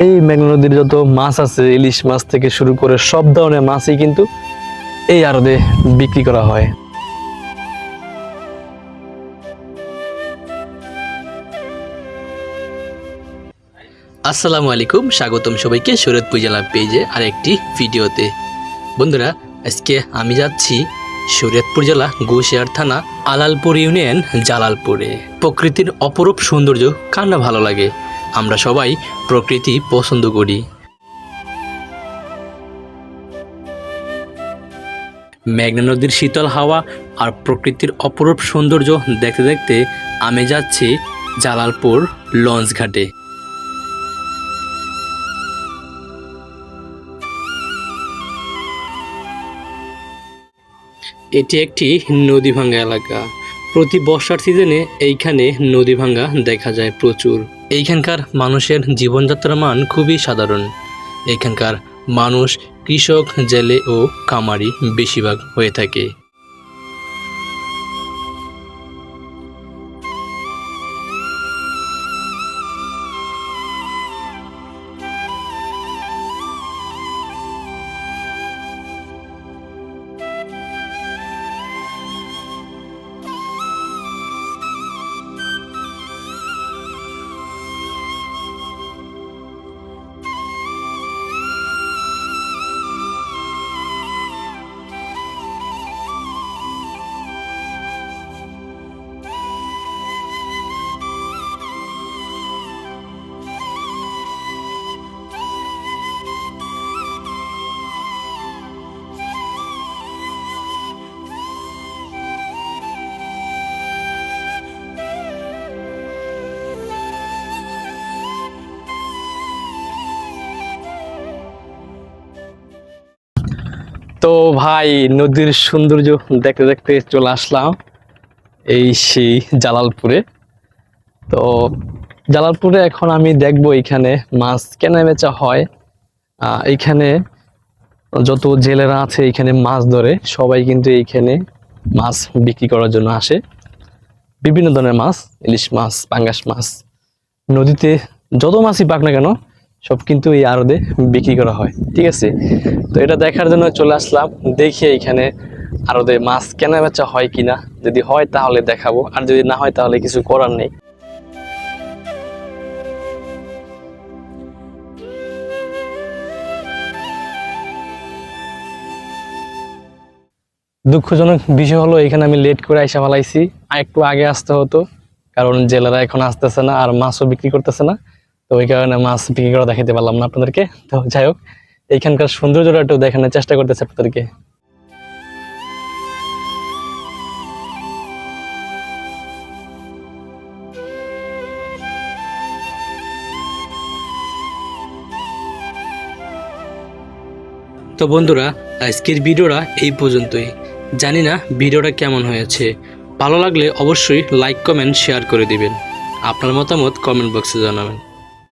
এই মেঘনা নদীর যত মাছ আছে, ইলিশ মাছ থেকে শুরু করে সব ধরনের মাছই কিন্তু এই আড়তে বিক্রি করা হয়। আসসালামু আলাইকুম, স্বাগতম সবাইকে শরীয়তপুর জেলা পেজে আরেকটি ভিডিওতে। বন্ধুরা, আজকে আমি যাচ্ছি শরীয়তপুর জেলা গোশিয়ার থানা আলালপুর ইউনিয়ন জালালপুরে। প্রকৃতির অপরূপ সৌন্দর্য কার না ভালো লাগে, আমরা সবাই প্রকৃতি পছন্দ করি। মেঘনা নদীর শীতল হাওয়া আর প্রকৃতির অপরূপ সৌন্দর্য দেখতে দেখতে আমি যাচ্ছি জালালপুর লঞ্চ ঘাটে। এটি একটি নদী ভাঙ্গা এলাকা। প্রতি বর্ষার সিজনে এইখানে নদী ভাঙ্গা দেখা যায় প্রচুর। এইখানকার মানুষের জীবনযাত্রার মান খুবই সাধারণ। এইখানকার মানুষ কৃষক, জেলে ও কামারি বেশিরভাগ হয়ে থাকে। তো ভাই, নদীর সৌন্দর্য দেখতে দেখতে চলে আসলাম এই সেই জালালপুরে। তো জালালপুরে এখন আমি দেখবো এখানে মাছ কেনা বেচা হয়। এইখানে যত জেলেরা আছে এখানে মাছ ধরে, সবাই কিন্তু এইখানে মাছ বিক্রি করার জন্য আসে। বিভিন্ন ধরনের মাছ, ইলিশ মাছ, পাঙ্গাস মাছ, নদীতে যত মাছই পাক না কেন সব কিন্তু এই আড়তে বিক্রি করা হয়। ঠিক আছে, তো এটা দেখার জন্য চলে আসলাম। দেখি এখানে আড়তে মাছ কেনা বেচা হয় কিনা। যদি হয় তাহলে দেখাবো, আর যদি না হয় তাহলে কিছু করার নেই। দুঃখজনক বিষয় হলো এখানে আমি লেট করে আইসা ফেলাইছি। আর একটু আগে আসতে হতো, কারণ জেলেরা এখন আসতেছে না আর মাছও বিক্রি করতেছে না। তো ওই কারণে মাছ বিক্রি করা দেখাতে পারলাম না আপনাদেরকে। তো যাই হোক, এইখানকার সৌন্দর্যটা একটু দেখানোর চেষ্টা করতেছে আপনাদেরকে। তো বন্ধুরা, আজকের ভিডিওটা এই পর্যন্তই। জানি না ভিডিওটা কেমন হয়েছে। ভালো লাগলে অবশ্যই লাইক, কমেন্ট, শেয়ার করে দিবেন। আপনার মতামত কমেন্ট বক্সে জানাবেন।